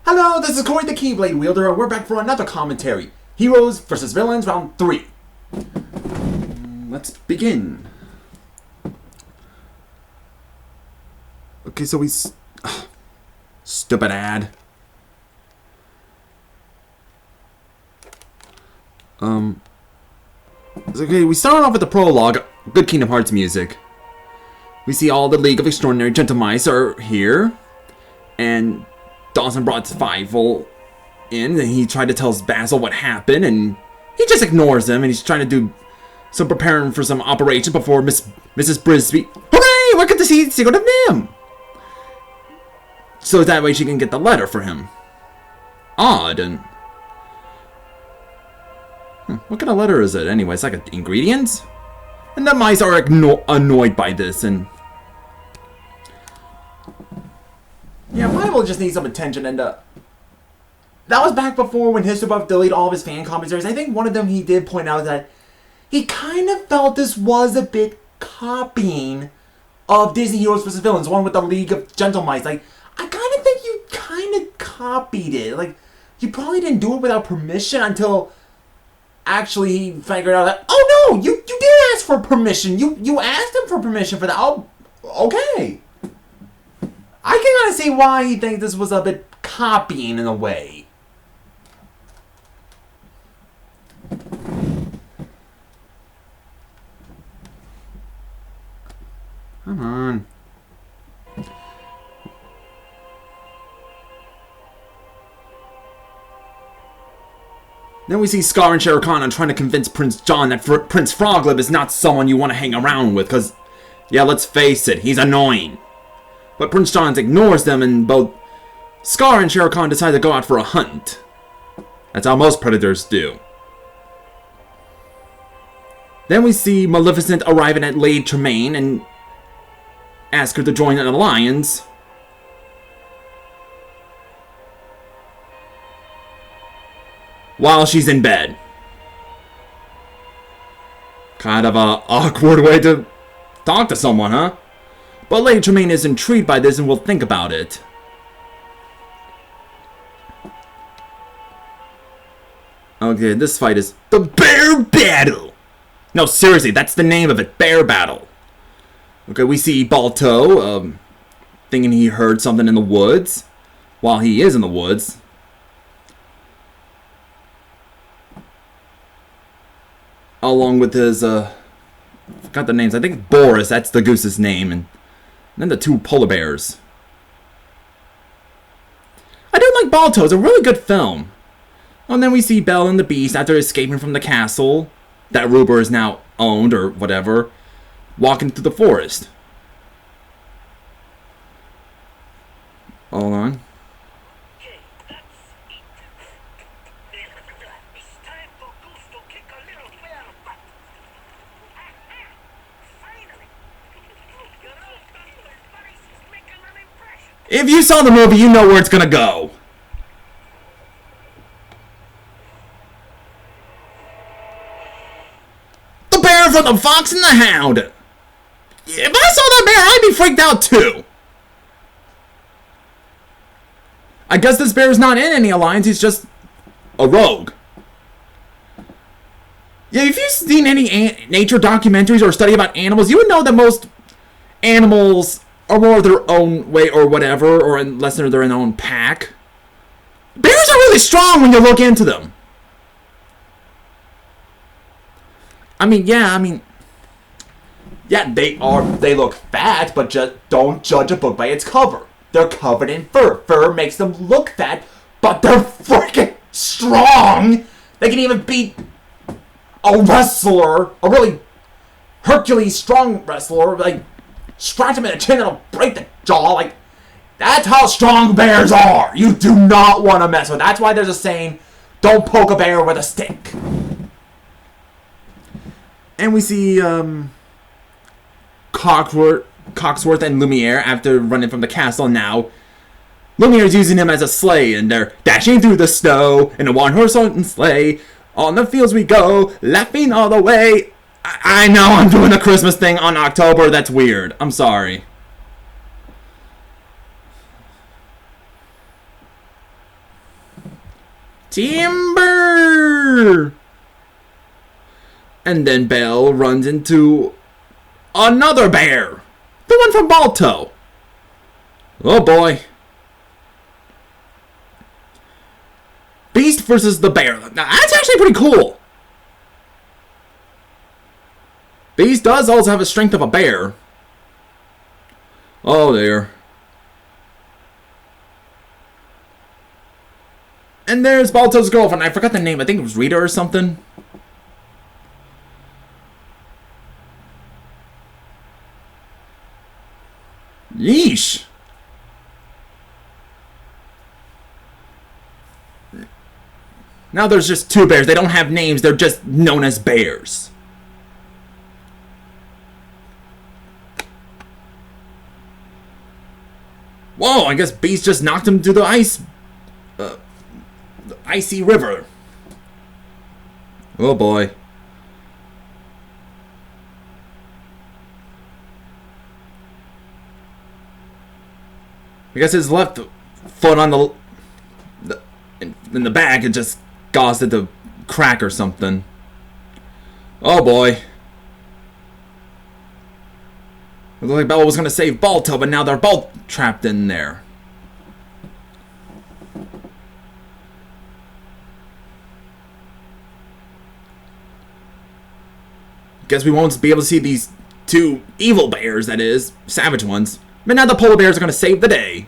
Hello, this is Corey the Keyblade Wielder, and we're back for another commentary. Heroes vs. Villains, round 3. Let's begin. Okay, so stupid ad. Okay, we start off with the prologue. Good Kingdom Hearts music. We see all the League of Extraordinary Gentlemice are here, and Dawson brought Fievel in, and he tried to tell Basil what happened, and he just ignores him, and he's trying to do some preparing for some operation before Mrs. Brisby. Hooray! We're going to see Secret of Nim! So that way she can get the letter for him. Odd, and what kind of letter is it anyway? It's like ingredients? And the mice are annoyed by this, and yeah, Fievel just needs some attention, and that was back before when Histobuff deleted all of his fan commentaries. I think one of them he did point out that he kind of felt this was a bit copying of Disney Heroes vs. Villains, one with the League of Gentlemice. Like, I kind of think you kind of copied it. Like, you probably didn't do it without permission until actually he figured out that, oh no, you did ask for permission. You asked him for permission for that. Oh, okay. I can kind of see why he thinks this was a bit copying in a way. Come on. Then we see Scar and Shere Khan trying to convince Prince John that Prince Froglip is not someone you want to hang around with, because, yeah, let's face it, he's annoying. But Prince John ignores them, and both Scar and Shere Khan decide to go out for a hunt. That's how most predators do. Then we see Maleficent arriving at Lady Tremaine and ask her to join an alliance. While she's in bed. Kind of a awkward way to talk to someone, huh? But Lady Tremaine is intrigued by this and will think about it. Okay, this fight is the Bear Battle! No, seriously, that's the name of it, Bear Battle. Okay, we see Balto, thinking he heard something in the woods. While he is in the woods. Along with his, I forgot the names. I think Boris, that's the goose's name. And then the two polar bears. I do like Balto. It's a really good film. And then we see Belle and the Beast, after escaping from the castle that Ruber is now owned, or whatever, walking through the forest. Hold on. If you saw the movie, you know where it's gonna go. The bear from the Fox and the Hound. If I saw that bear, I'd be freaked out too. I guess this bear is not in any alliance, he's just a rogue. Yeah, if you've seen any nature documentaries or study about animals, you would know that most animals are more their own way or whatever, or unless they're in their own pack. Bears are really strong when you look into them. Yeah, they look fat, but just don't judge a book by its cover. They're covered in fur. Fur makes them look fat, but they're freaking strong. They can even beat a wrestler, a really Hercules strong wrestler, like, scratch him in the chin and it'll break the jaw. Like, that's how strong bears are. You do not want to mess with. That's why there's a saying, don't poke a bear with a stick. And we see Cogsworth and Lumiere after running from the castle now. Lumiere's using him as a sleigh, and they're dashing through the snow in a one-horse open sleigh. On the fields we go, laughing all the way. I know I'm doing a Christmas thing on October. That's weird. I'm sorry. Timber! And then Belle runs into another bear. The one from Balto. Oh boy. Beast versus the bear. Now, that's actually pretty cool. Beast does also have the strength of a bear. Oh, there. And there's Balto's girlfriend. I forgot the name. I think it was Rita or something. Yeesh. Now there's just two bears. They don't have names. They're just known as bears. Whoa, I guess Beast just knocked him to the icy river. Oh boy. I guess his left foot on in the back, it just caused it to crack or something. Oh boy. It looked like Bella was going to save Balto, but now they're both trapped in there. Guess we won't be able to see these two evil bears, that is, savage ones. But now the polar bears are going to save the day.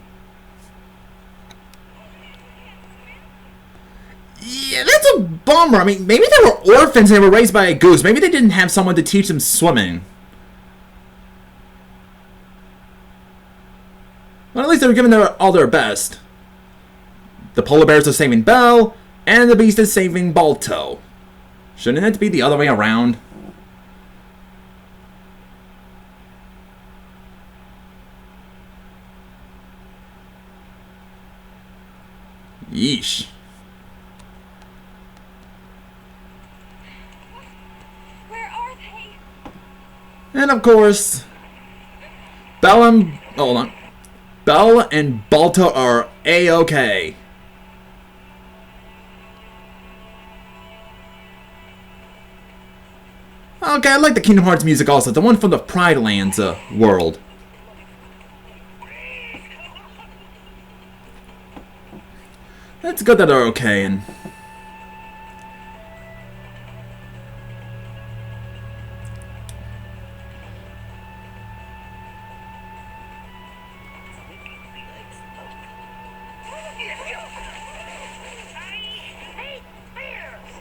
Yeah, that's a bummer. I mean, maybe they were orphans and they were raised by a goose. Maybe they didn't have someone to teach them swimming. Well, at least they were giving all their best. The polar bears are saving Belle, and the beast is saving Balto. Shouldn't it be the other way around? Yeesh. Where are they? And of course, Belle and Balto are A-OK. Okay, I like the Kingdom Hearts music also. The one from the Pride Lands world. It's good that they're okay and...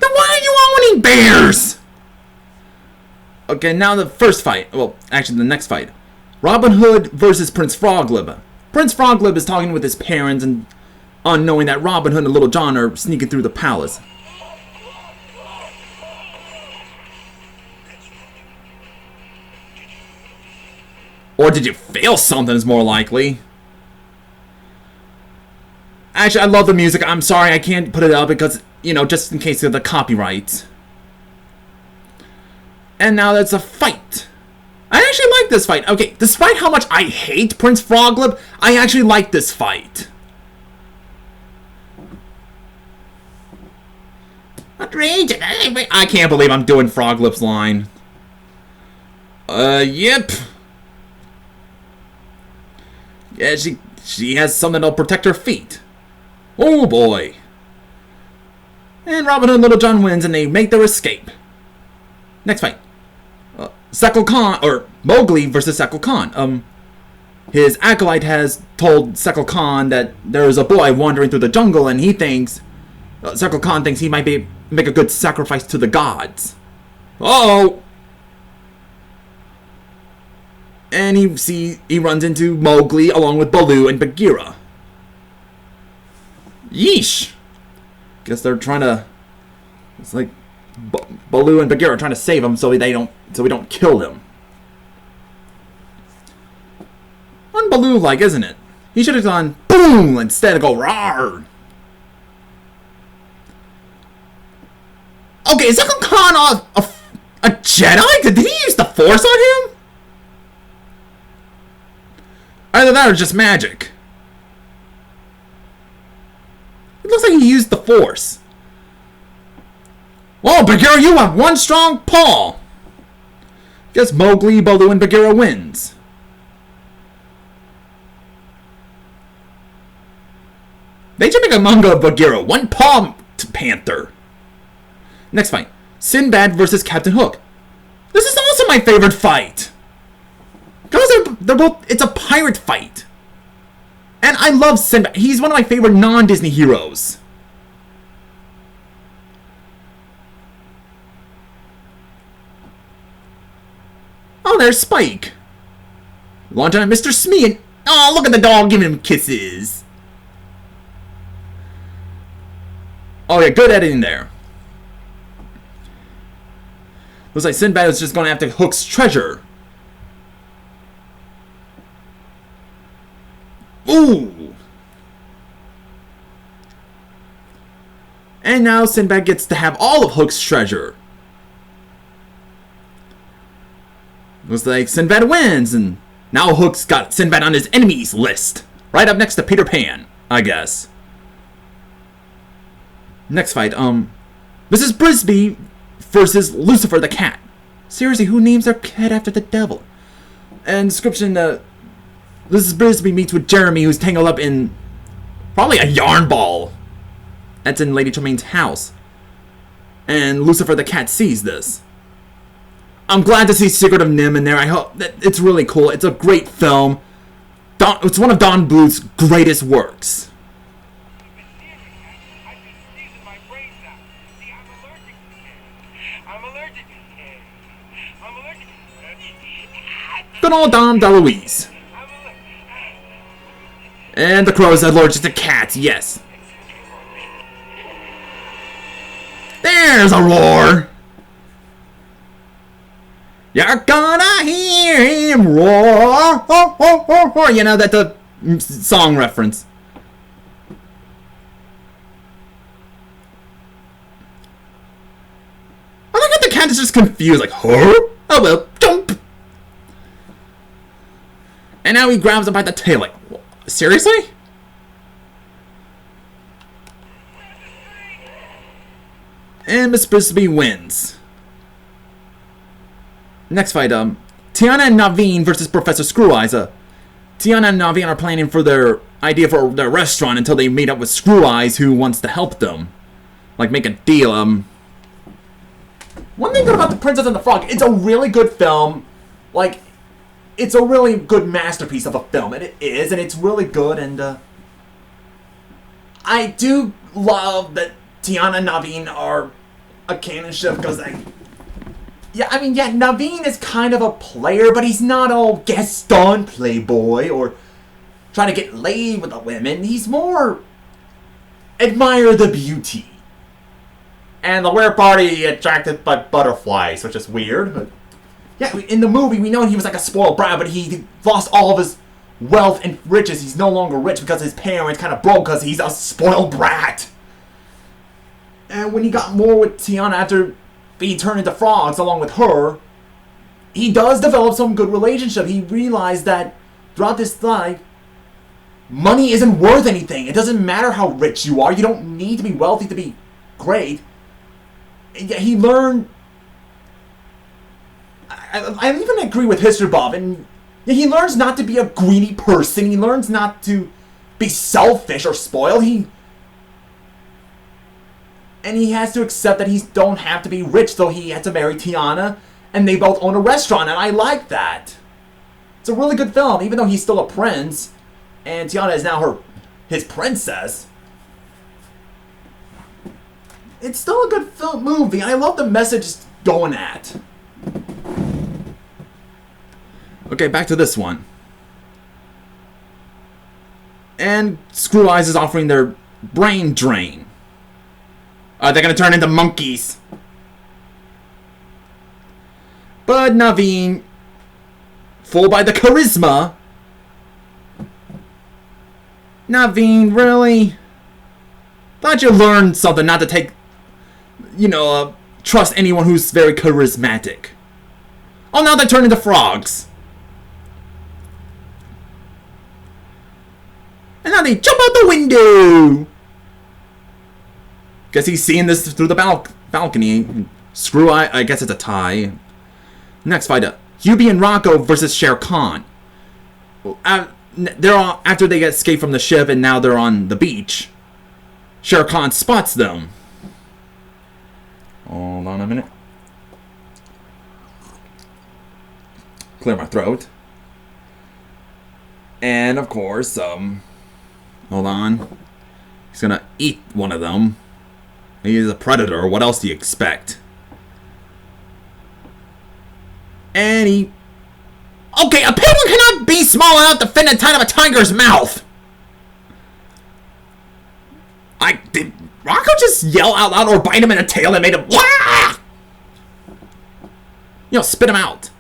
Then why are you owning bears? Okay, now the first fight. Well, actually the next fight. Robin Hood versus Prince Froglib. Prince Froglib is talking with his parents and unknowing that Robin Hood and Little John are sneaking through the palace. Or did you fail something is more likely. Actually, I love the music. I'm sorry I can't put it up because, you know, just in case of the copyright. And now that's a fight. I actually like this fight. Okay, despite how much I hate Prince Froglib, I actually like this fight. Outrageous. I can't believe I'm doing Froglib's line. Yep. Yeah, she has something that'll protect her feet. Oh boy. And Robin Hood and Little John wins and they make their escape. Next fight. Sekal Khan, or Mowgli versus Sekal Khan. His acolyte has told Sekal Khan that there is a boy wandering through the jungle and he thinks... Sekal Khan thinks he might make a good sacrifice to the gods. Uh-oh! And he runs into Mowgli along with Baloo and Bagheera. Yeesh! Guess they're trying to... It's like Baloo and Bagheera are trying to save him so we don't kill him. Un-Baloo-like, isn't it? He should have gone boom instead of go rawr. Okay, is Sekal Khan a Jedi? Did he use the Force on him? Either that or just magic. It looks like he used the Force. Oh, Bagheera, you have one strong paw! Guess Mowgli, Baloo, and Bagheera wins. They should make a manga of Bagheera, one paw panther. Next fight, Sinbad versus Captain Hook. This is also my favorite fight. Because they're both, it's a pirate fight. And I love Sinbad. He's one of my favorite non-Disney heroes. Oh, there's Spike. Long time, Mr. Smee. And oh, look at the dog giving him kisses. Oh yeah, good editing there. Looks like Sinbad is just going after Hook's treasure. Ooh! And now Sinbad gets to have all of Hook's treasure. Looks like Sinbad wins, and now Hook's got Sinbad on his enemies list. Right up next to Peter Pan, I guess. Next fight, Mrs. Brisby versus Lucifer the cat. Seriously, who names their cat after the devil? And description, Mrs. Brisby meets with Jeremy, who's tangled up in probably a yarn ball. That's in Lady Tremaine's house. And Lucifer the cat sees this. I'm glad to see Secret of Nim in there. I hope that it's really cool. It's a great film. It's one of Don Bluth's greatest works. Good old Dom DeLuise. And the crow is allergic to cats, yes. There's a roar. You're gonna hear him roar. Oh, oh, oh, oh. You know, that's a song reference. I like how the cat is just confused, like, huh? Oh well, jump. And now he grabs him by the tail, like, seriously? And Miss Brisby wins. Next fight, Tiana and Naveen versus Professor Screw Eyes. Tiana and Naveen are planning for their idea for their restaurant until they meet up with Screw Eyes, who wants to help them. Like, make a deal, One thing good about The Princess and the Frog, it's a really good film. Like, it's a really good masterpiece of a film, and it is, and it's really good, and, I do love that Tiana and Naveen are a canon ship, because Naveen is kind of a player, but he's not all Gaston playboy, or trying to get laid with the women. He's more admire the beauty. And the weird party attracted by butterflies, which is weird, but yeah, in the movie, we know he was like a spoiled brat, but he lost all of his wealth and riches. He's no longer rich because his parents kind of broke because he's a spoiled brat. And when he got more with Tiana after being turned into frogs along with her, he does develop some good relationship. He realized that throughout this life, money isn't worth anything. It doesn't matter how rich you are. You don't need to be wealthy to be great. And yet he learned... I even agree with History Bob, and he learns not to be a greedy person. He learns not to be selfish or spoiled. And he has to accept that he don't have to be rich, so he had to marry Tiana, and they both own a restaurant, and I like that. It's a really good film, even though he's still a prince, and Tiana is now his princess. It's still a good movie, and I love the message it's going at. Okay, back to this one. And Screw Eyes is offering their brain drain. They're gonna turn into monkeys. But Naveen, fooled by the charisma. Naveen, really? Thought you learned something not to take, trust anyone who's very charismatic. Oh, now they turn into frogs. And now they jump out the window. Guess he's seeing this through the balcony. Screw, I guess it's a tie. Next fight, Hubie and Rocco versus Shere Khan. They're all, after they get escaped from the ship and now they're on the beach. Shere Khan spots them. Hold on a minute. Clear my throat. And of course, hold on. He's gonna eat one of them. He's a predator. What else do you expect? And he... Okay, a penguin cannot be small enough to fit inside of a tiger's mouth! Did Rocco just yell out loud or bite him in the tail and made him... Wah! You know, spit him out.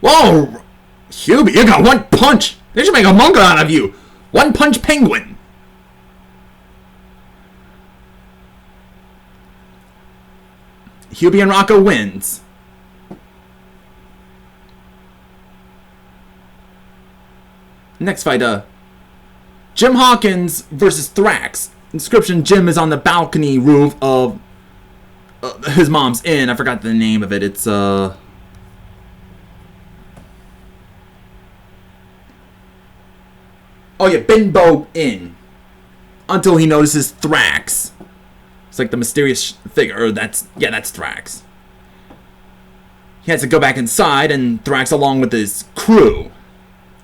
Whoa! Hubie, you got one punch! They should make a manga out of you! One punch penguin! Hubie and Rocco wins. Next fight, Jim Hawkins versus Thrax. Inscription: Jim is on the balcony roof of his mom's inn. I forgot the name of it. It's, Oh yeah, Binbo Inn. Until he notices Thrax. It's like the mysterious figure. That's Thrax. He has to go back inside, and Thrax, along with his crew,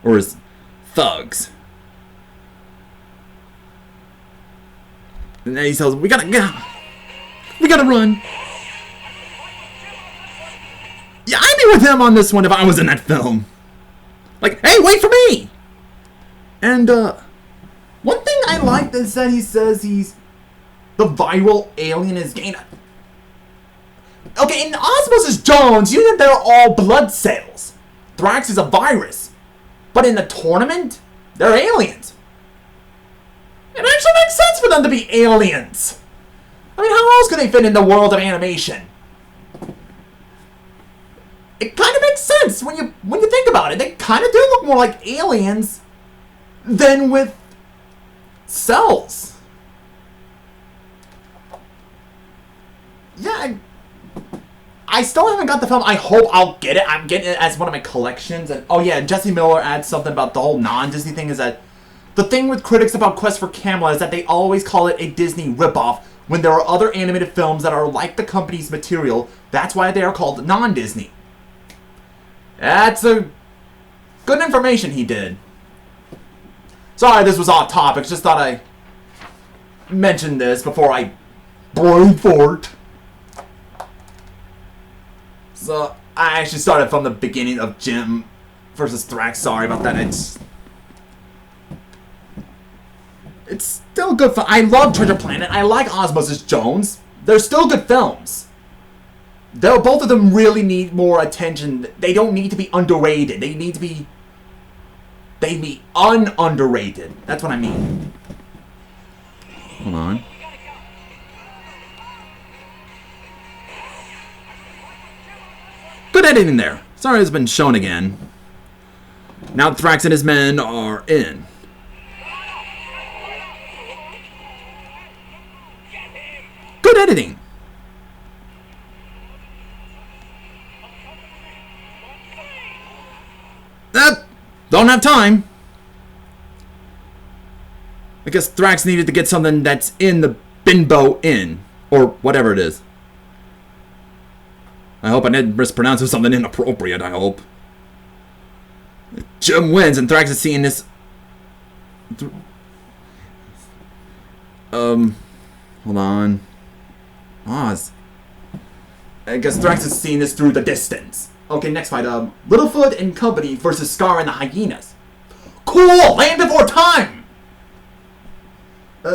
or his thugs. And then he tells them, we gotta run. Yeah, I'd be with him on this one if I was in that film. Like, hey, wait for me! And, one thing I liked is that he says he's the viral alien is gained. Okay, in Osmosis Jones, you think they're all blood cells. Thrax is a virus. But in the tournament, they're aliens. It actually makes sense for them to be aliens. I mean, how else could they fit in the world of animation? It kind of makes sense when you think about it. They kind of do look more like aliens than with cells. Yeah, I still haven't got the film. I hope I'll get it. I'm getting it as one of my collections. And oh yeah, Jesse Miller adds something about the whole non-Disney thing, is that the thing with critics about Quest for Camelot is that they always call it a Disney ripoff when there are other animated films that are like the company's material. That's why they are called non-Disney. That's a good information he did. Sorry, this was off topic. Just thought I mentioned this before I brain fart. So, I actually started from the beginning of Jim versus Thrax. Sorry about that. It's still good fun. I love Treasure Planet. I like Osmosis Jones. They're still good films. Both of them really need more attention. They don't need to be underrated. They need to be un-underrated. That's what I mean. Hold on. Good editing there. Sorry it's been shown again. Now Thrax and his men are in. Good editing. Don't have time. I guess Thrax needed to get something that's in the Binbo Inn. Or whatever it is. I hope I didn't mispronounce something inappropriate, I hope. Jim wins, and Thrax is seeing this... Hold on. Oz. I guess Thrax is seeing this through the distance. Okay, next fight. Littlefoot and company versus Scar and the Hyenas. Cool! Land before time!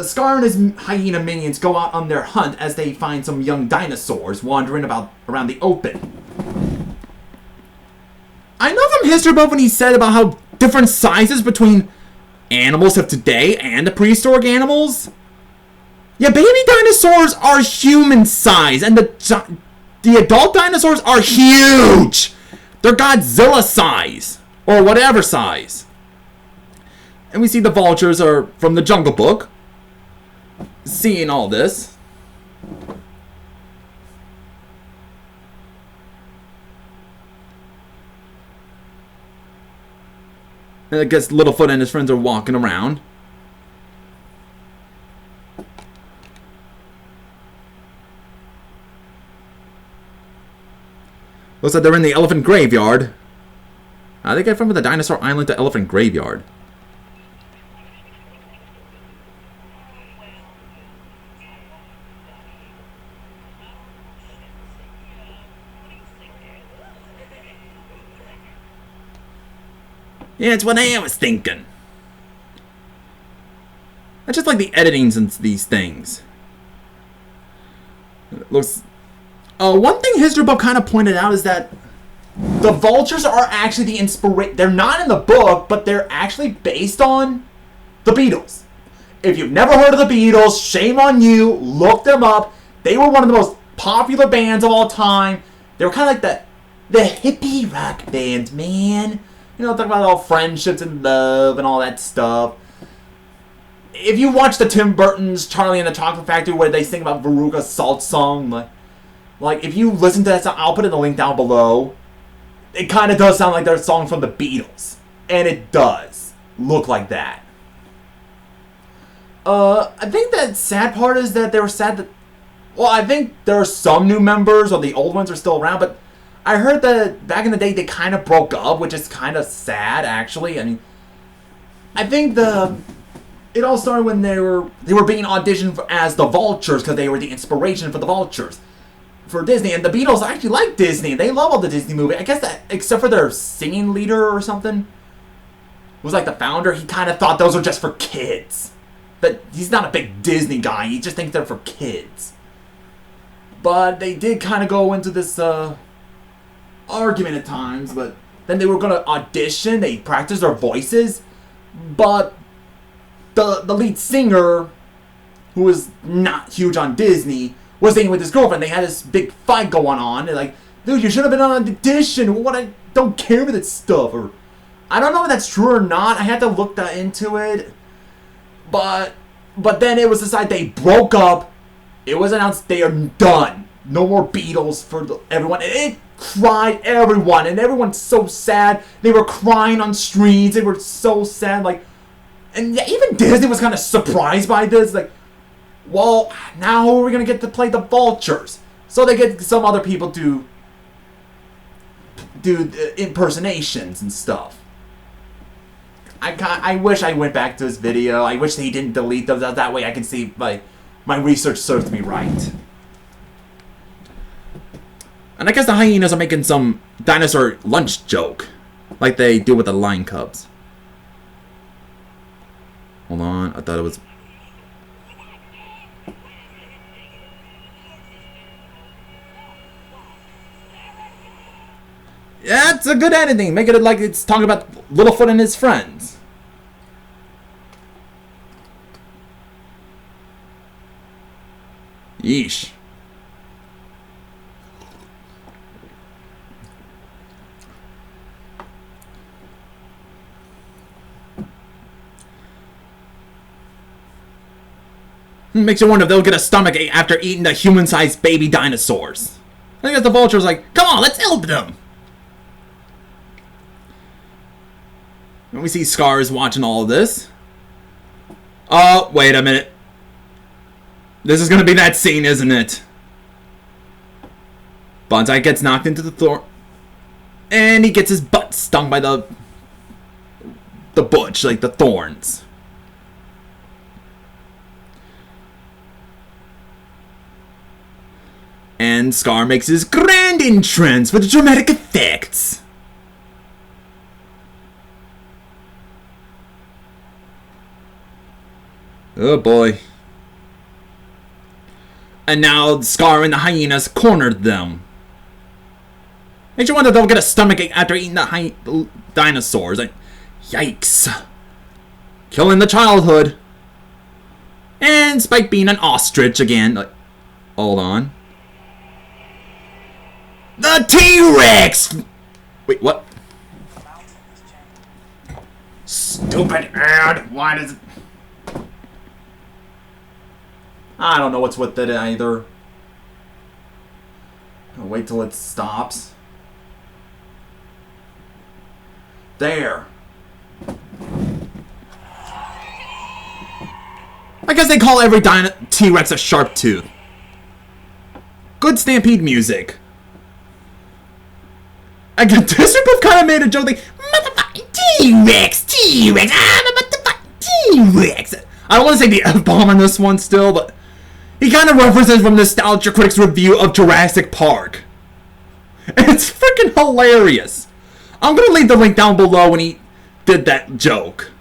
Scar and his hyena minions go out on their hunt as they find some young dinosaurs wandering around the open. I know from history above when he said about how different sizes between animals of today and the prehistoric animals. Yeah, baby dinosaurs are human size, and the adult dinosaurs are huge. They're Godzilla size, or whatever size. And we see the vultures are from the Jungle Book. seeing all this. And I guess Littlefoot and his friends are walking around. Looks like they're in the elephant graveyard. How they get from the dinosaur island to elephant graveyard? Yeah, it's what I was thinking. I just like the editings in these things. It looks. One thing History Buff kind of pointed out is that the vultures are actually the inspiration. They're not in the book, but they're actually based on the Beatles. If you've never heard of the Beatles, shame on you. Look them up. They were one of the most popular bands of all time. They were kind of like the hippie rock band, man. You know, talking about all friendships and love and all that stuff. If you watch the Tim Burton's Charlie and the Chocolate Factory where they sing about Veruca's Salt Song, like if you listen to that song, I'll put in the link down below. It kind of does sound like they're a song from the Beatles. And it does look like that. I think the sad part is that they were sad that... Well, I think there are some new members, or the old ones are still around, but I heard that back in the day they kind of broke up, which is kind of sad, actually. I mean, I think it all started when they were being auditioned as the Vultures, because they were the inspiration for the Vultures for Disney. And the Beatles actually like Disney. They love all the Disney movies. I guess that, except for their singing leader or something, was like the founder. He kind of thought those were just for kids. But he's not a big Disney guy. He just thinks they're for kids. But they did kind of go into this argument at times. But then they were going to audition. They practiced their voices. But the lead singer, who was not huge on Disney, was dating with his girlfriend. They had this big fight going on. They're like, dude, you should have been on an audition. What? I don't care for that stuff. Or I don't know if that's true or not. I had to look into it. But then it was decided they broke up. It was announced they are done. No more Beatles for everyone. And it cried everyone. And everyone's so sad. They were crying on streets. They were so sad. Like, and yeah, even Disney was kind of surprised by this. Like, well, now we're going to get to play the Vultures. So they get some other people to do impersonations and stuff. I wish I went back to this video. I wish he didn't delete those. That way I can see my research served me right. And I guess the hyenas are making some dinosaur lunch joke. Like they do with the lion cubs. Hold on. I thought it was... Yeah, it's a good editing. Make it like it's talking about Littlefoot and his friends. Yeesh. Makes you wonder if they'll get a stomachache after eating the human-sized baby dinosaurs. I think the Vulture's like, come on, let's help them. And we see Scar watching all of this. Oh, wait a minute. This is going to be that scene, isn't it? Bonsai gets knocked into the thorn. And he gets his butt stung by the butch, like the thorns. And Scar makes his grand entrance with dramatic effects. Oh boy. And now Scar and the hyenas cornered them. Makes you wonder if they'll get a stomachache after eating the dinosaurs. Yikes. Killing the childhood. And Spike being an ostrich again. Hold on. The T-Rex! Wait, what? Stupid ad. Why does it... I don't know what's with it either. I'll wait till it stops. There. I guess they call every T-Rex a sharp tooth. Good Stampede music. I guess this group kind of made a joke like, motherfucking T-Rex, T-Rex, I'm a motherfucking T-Rex. I don't want to say the F-bomb on this one still, but he kind of references from Nostalgia Critic's review of Jurassic Park. And it's freaking hilarious. I'm going to leave the link down below when he did that joke.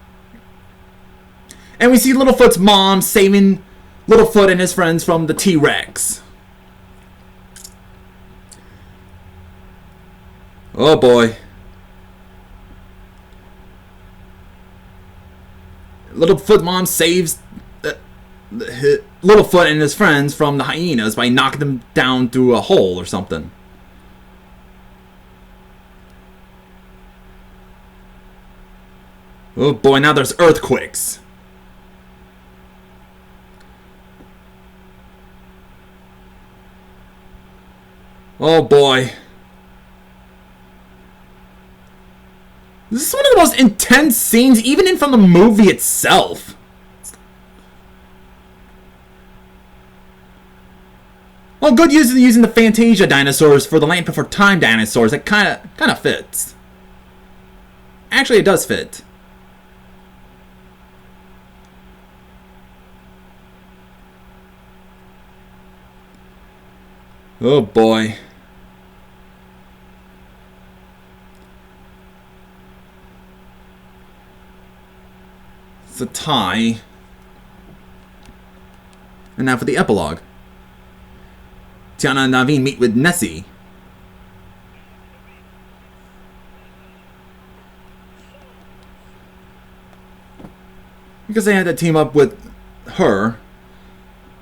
And we see Littlefoot's mom saving Littlefoot and his friends from the T-Rex. Oh boy. Littlefoot mom saves Littlefoot and his friends from the hyenas by knocking them down through a hole or something. Oh boy, now there's earthquakes. Oh boy. This is one of the most intense scenes, even in from the movie itself. Well, good using the Fantasia dinosaurs for the Land Before Time dinosaurs. It kind of fits. Actually, it does fit. Oh boy. It's a tie. And now for the epilogue. Tiana and Naveen meet with Nessie. Because they had to team up with her.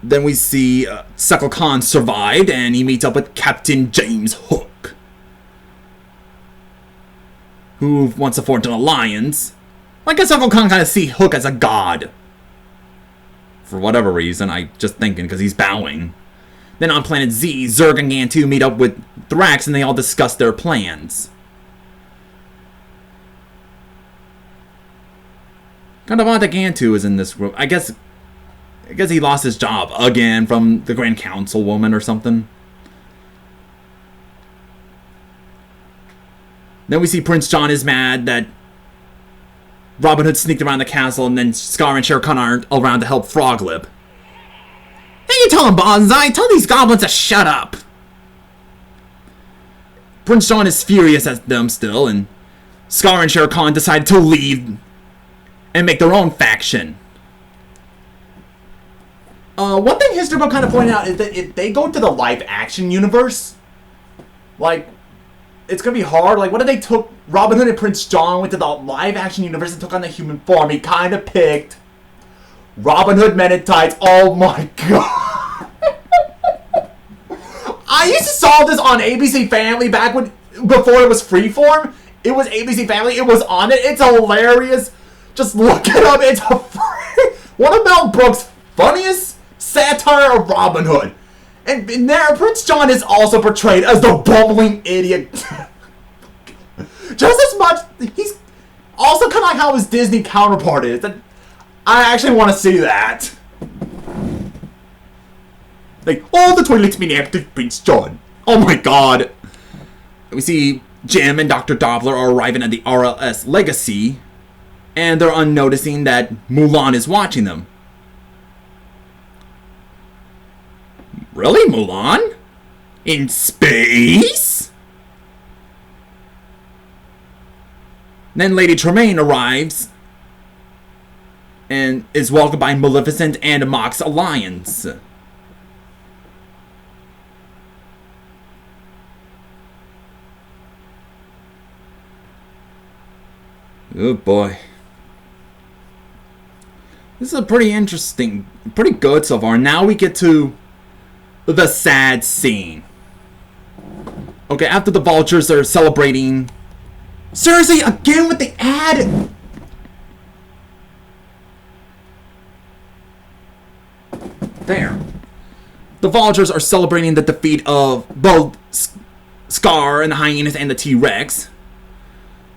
Then we see Sekal Khan survived, and he meets up with Captain James Hook, who wants to forge an alliance. I guess Sekal Khan kind of see Hook as a god. For whatever reason, I just thinking because he's bowing. Then on Planet Z, Zurg and Gantu meet up with Thrax, and they all discuss their plans. Kind of odd that Gantu is in this group. I guess he lost his job again from the Grand Councilwoman or something. Then we see Prince John is mad that Robin Hood sneaked around the castle, and then Scar and Shere Khan aren't around to help Froglip. Hey, you tell him, Bonsai! Tell these goblins to shut up! Prince John is furious at them still, and Scar and Shere Khan decide to leave and make their own faction. One thing History Book kind of pointed out is that if they go to the live-action universe, like, it's gonna be hard. Like, what if they took Robin Hood and Prince John went to the live-action universe and took on the human form? He kind of picked Robin Hood Men in Tights. Oh my god! I used to saw this on ABC Family back before it was Freeform. It was ABC Family. It was on it. It's hilarious. Just look it up. It's one of Mel Brooks' funniest satire of Robin Hood. And there, Prince John is also portrayed as the bumbling idiot. Just as much, he's also kind of like how his Disney counterpart is. I actually want to see that. Like, oh, the toilet's been empty, Prince John. Oh my god. We see Jim and Dr. Doppler are arriving at the RLS Legacy, and they're unnoticing that Mulan is watching them. Really, Mulan? In space? Then Lady Tremaine arrives and is welcomed by Maleficent and Mox Alliance. Oh boy. This is a pretty interesting, pretty good so far. Now we get to the sad scene. Okay, after the vultures are celebrating. Seriously, again with the ad? There. the Vultures are celebrating the defeat of both Scar and the Hyenas and the T-Rex.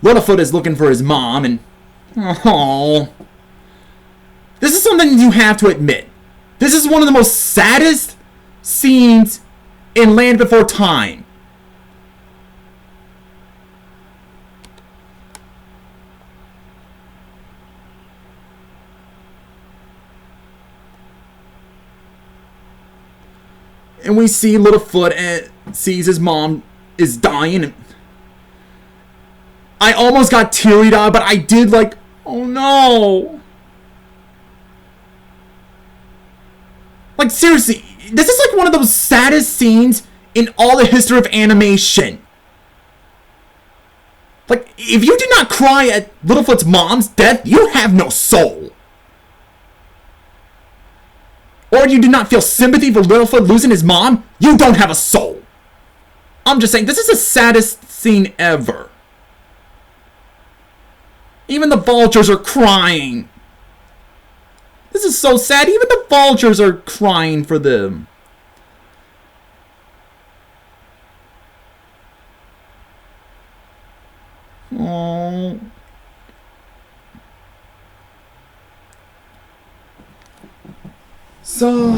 Littlefoot is looking for his mom, and oh, this is something you have to admit. This is one of the most saddest scenes in Land Before Time. And we see Littlefoot and sees his mom is dying. I almost got teary-eyed, but I did like, oh no. Like, seriously, this is like one of those saddest scenes in all the history of animation. Like, if you did not cry at Littlefoot's mom's death, you have no soul. Or you do not feel sympathy for Littlefoot losing his mom, you don't have a soul. I'm just saying, this is the saddest scene ever. Even the Vultures are crying. This is so sad. Even the Vultures are crying for them. Oh. So,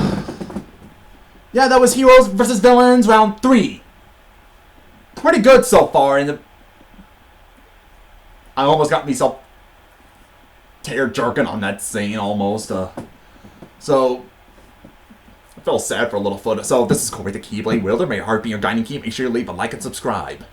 yeah, that was Heroes vs. Villains round 3. Pretty good so far. And I almost got myself tear jerking on that scene almost. So, I feel sad for Littlefoot. So, this is Corey the Keyblade Wielder. May your heart be your guiding key. Make sure you leave a like and subscribe.